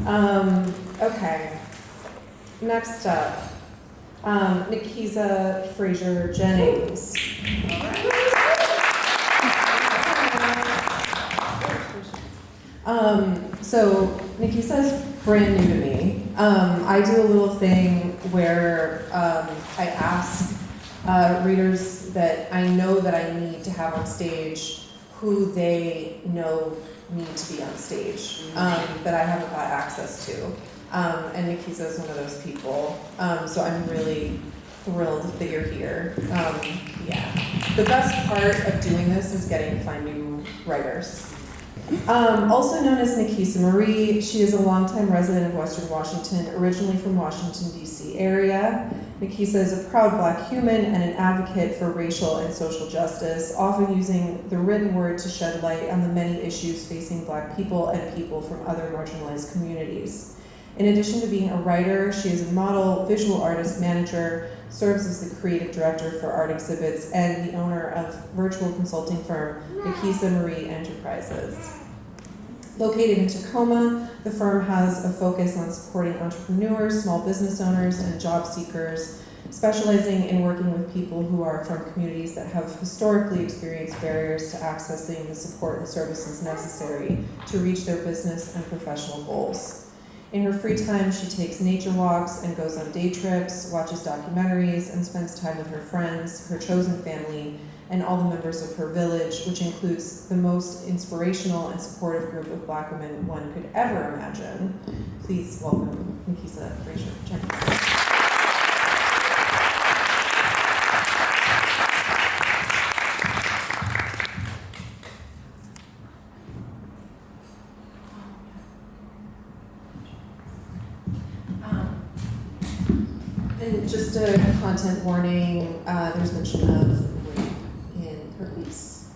Okay. Next up, NaKeesa Frazier-Jennings. So NaKeesa is brand new to me. I do a little thing where I ask readers that I know that I need to have on stage who they know need to be on stage that I haven't got access to. And NaKeesa is one of those people. So I'm really thrilled that you're here. Yeah. The best part of doing this is getting to find new writers. Also known as NaKeesa Marie, she is a longtime resident of Western Washington, originally from Washington, D.C. area. NaKeesa is a proud Black human and an advocate for racial and social justice, often using the written word to shed light on the many issues facing Black people and people from other marginalized communities. In addition to being a writer, she is a model, visual artist, manager, serves as the creative director for art exhibits, and the owner of virtual consulting firm NaKeesa Marie Enterprises. Located in Tacoma, the firm has a focus on supporting entrepreneurs, small business owners, and job seekers, specializing in working with people who are from communities that have historically experienced barriers to accessing the support and services necessary to reach their business and professional goals. In her free time, she takes nature walks and goes on day trips, watches documentaries, and spends time with her friends, her chosen family, and all the members of her village, which includes the most inspirational and supportive group of Black women one could ever imagine. Please welcome NaKeesa Frazier-Jennings. And just a content warning, there's mention of rape in her piece.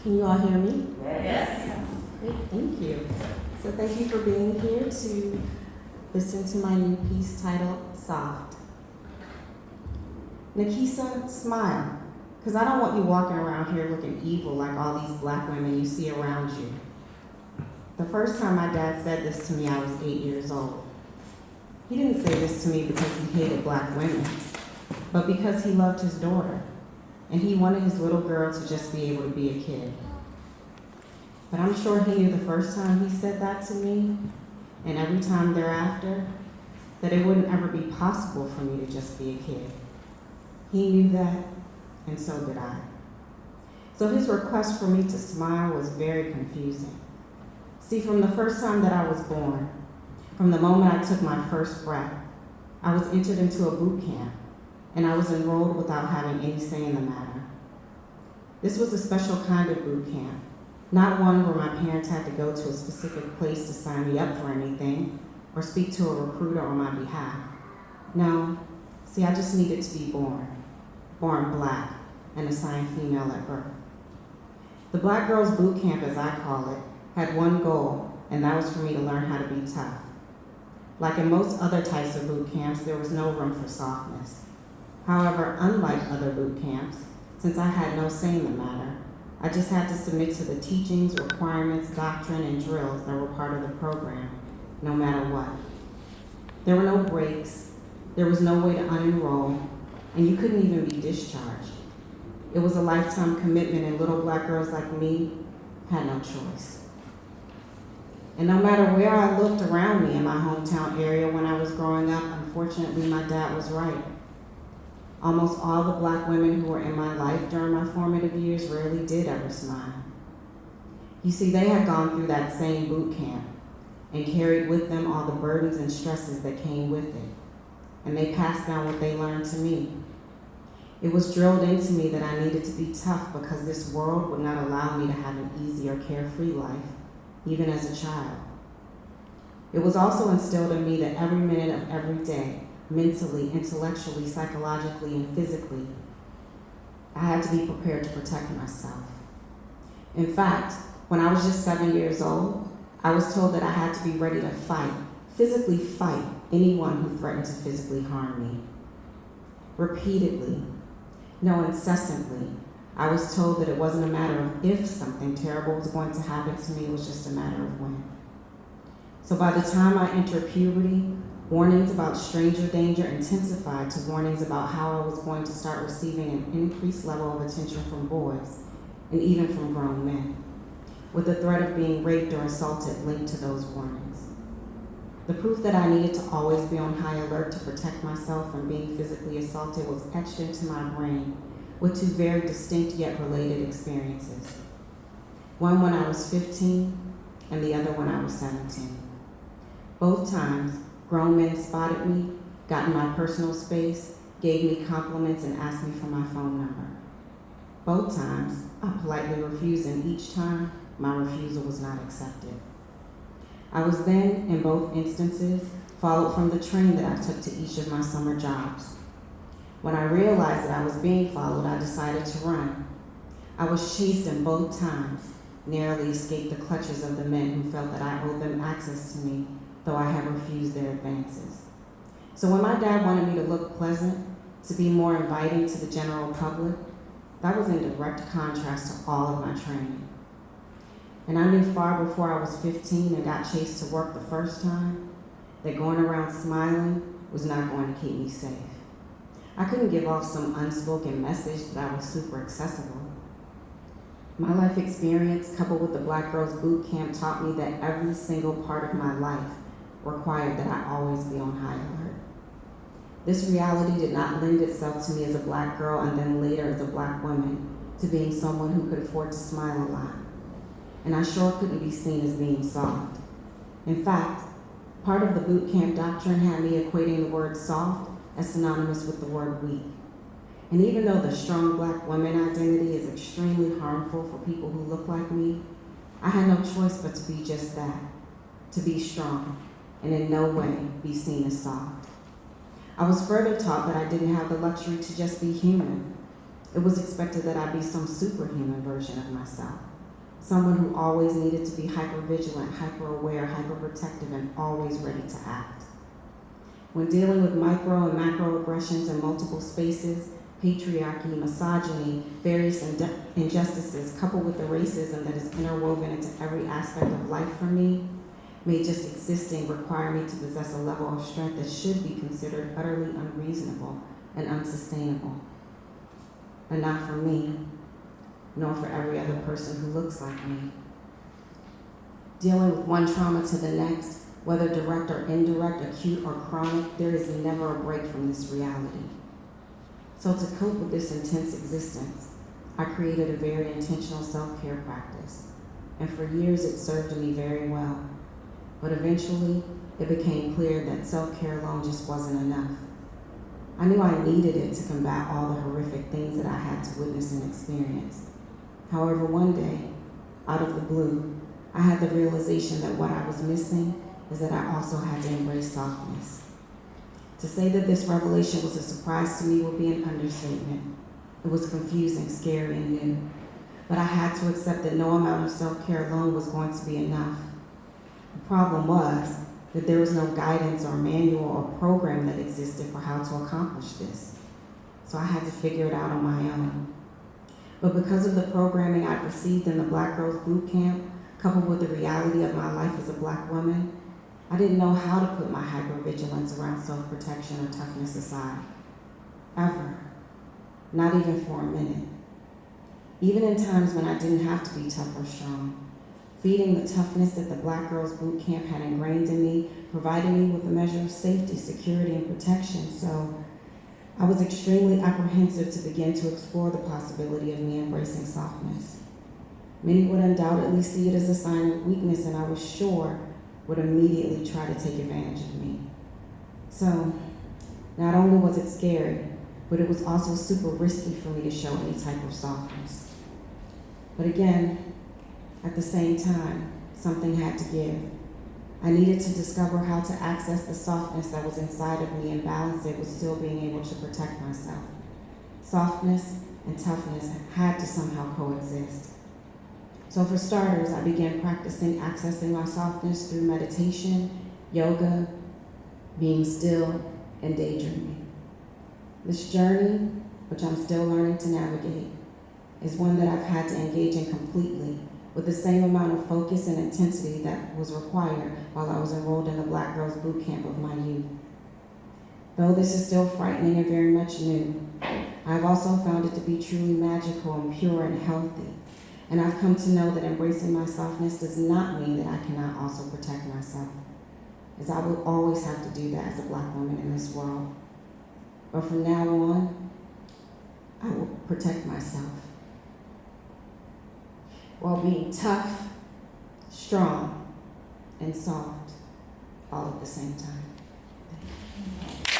Can you all hear me? Yes. Great, thank you. So thank you for being here to listen to my new piece titled Soft. NaKeesa, smile, because I don't want you walking around here looking evil like all these Black women you see around you. The first time my dad said this to me, I was 8 years old. He didn't say this to me because he hated Black women, but because he loved his daughter, and he wanted his little girl to just be able to be a kid. But I'm sure he knew the first time he said that to me, and every time thereafter, that it wouldn't ever be possible for me to just be a kid. He knew that, and so did I. So his request for me to smile was very confusing. See, from the first time that I was born, from the moment I took my first breath, I was entered into a boot camp, and I was enrolled without having any say in the matter. This was a special kind of boot camp, not one where my parents had to go to a specific place to sign me up for anything, or speak to a recruiter on my behalf. No, see, I just needed to be born Black, and assigned female at birth. The Black Girls Boot Camp, as I call it, had one goal, and that was for me to learn how to be tough. Like in most other types of boot camps, there was no room for softness. However, unlike other boot camps, since I had no say in the matter, I just had to submit to the teachings, requirements, doctrine, and drills that were part of the program, no matter what. There were no breaks, there was no way to unenroll, and you couldn't even be discharged. It was a lifetime commitment, and little Black girls like me had no choice. And no matter where I looked around me in my hometown area when I was growing up, unfortunately, my dad was right. Almost all the Black women who were in my life during my formative years rarely did ever smile. You see, they had gone through that same boot camp and carried with them all the burdens and stresses that came with it. And they passed down what they learned to me. It was drilled into me that I needed to be tough because this world would not allow me to have an easy or carefree life, even as a child. It was also instilled in me that every minute of every day, mentally, intellectually, psychologically, and physically, I had to be prepared to protect myself. In fact, when I was just 7 years old, I was told that I had to be ready to fight, physically fight, anyone who threatened to physically harm me. Repeatedly, no, incessantly, I was told that it wasn't a matter of if something terrible was going to happen to me, it was just a matter of when. So by the time I entered puberty, warnings about stranger danger intensified to warnings about how I was going to start receiving an increased level of attention from boys, and even from grown men, with the threat of being raped or assaulted linked to those warnings. The proof that I needed to always be on high alert to protect myself from being physically assaulted was etched into my brain with two very distinct yet related experiences. One when I was 15, and the other when I was 17. Both times, grown men spotted me, got in my personal space, gave me compliments, and asked me for my phone number. Both times, I politely refused, and each time, my refusal was not accepted. I was then, in both instances, followed from the train that I took to each of my summer jobs. When I realized that I was being followed, I decided to run. I was chased in both times, narrowly escaped the clutches of the men who felt that I owed them access to me, though I had refused their advances. So when my dad wanted me to look pleasant, to be more inviting to the general public, that was in direct contrast to all of my training. And I knew far before I was 15 and got chased to work the first time, that going around smiling was not going to keep me safe. I couldn't give off some unspoken message that I was super accessible. My life experience, coupled with the Black Girls Boot Camp, taught me that every single part of my life required that I always be on high alert. This reality did not lend itself to me as a Black girl and then later as a Black woman to being someone who could afford to smile a lot. And I sure couldn't be seen as being soft. In fact, part of the boot camp doctrine had me equating the word soft as synonymous with the word weak. And even though the strong Black woman identity is extremely harmful for people who look like me, I had no choice but to be just that, to be strong, and in no way be seen as soft. I was further taught that I didn't have the luxury to just be human. It was expected that I be some superhuman version of myself, someone who always needed to be hyper-vigilant, hyper-aware, hyper-protective, and always ready to act. When dealing with micro and macroaggressions in multiple spaces, patriarchy, misogyny, various injustices, coupled with the racism that is interwoven into every aspect of life for me, made just existing require me to possess a level of strength that should be considered utterly unreasonable and unsustainable. But not for me, nor for every other person who looks like me. Dealing with one trauma to the next, whether direct or indirect, acute or chronic, there is never a break from this reality. So to cope with this intense existence, I created a very intentional self-care practice. And for years it served me very well. But eventually, it became clear that self-care alone just wasn't enough. I knew I needed it to combat all the horrific things that I had to witness and experience. However, one day, out of the blue, I had the realization that what I was missing is that I also had to embrace softness. To say that this revelation was a surprise to me would be an understatement. It was confusing, scary, and new. But I had to accept that no amount of self-care alone was going to be enough. The problem was that there was no guidance or manual or program that existed for how to accomplish this. So I had to figure it out on my own. But because of the programming I received in the Black Girls Boot Camp, coupled with the reality of my life as a Black woman, I didn't know how to put my hypervigilance around self-protection or toughness aside. Ever. Not even for a minute. Even in times when I didn't have to be tough or strong. Feeding the toughness that the Black Girls Boot Camp had ingrained in me provided me with a measure of safety, security, and protection. So I was extremely apprehensive to begin to explore the possibility of me embracing softness. Many would undoubtedly see it as a sign of weakness, and I was sure would immediately try to take advantage of me. So not only was it scary, but it was also super risky for me to show any type of softness. But again, at the same time, something had to give. I needed to discover how to access the softness that was inside of me and balance it with still being able to protect myself. Softness and toughness had to somehow coexist. So for starters, I began practicing accessing my softness through meditation, yoga, being still, and daydreaming. This journey, which I'm still learning to navigate, is one that I've had to engage in completely with the same amount of focus and intensity that was required while I was enrolled in the Black Girls Boot Camp of my youth. Though this is still frightening and very much new, I've also found it to be truly magical and pure and healthy. And I've come to know that embracing my softness does not mean that I cannot also protect myself, as I will always have to do that as a Black woman in this world. But from now on, I will protect myself while being tough, strong, and soft all at the same time. Thank you.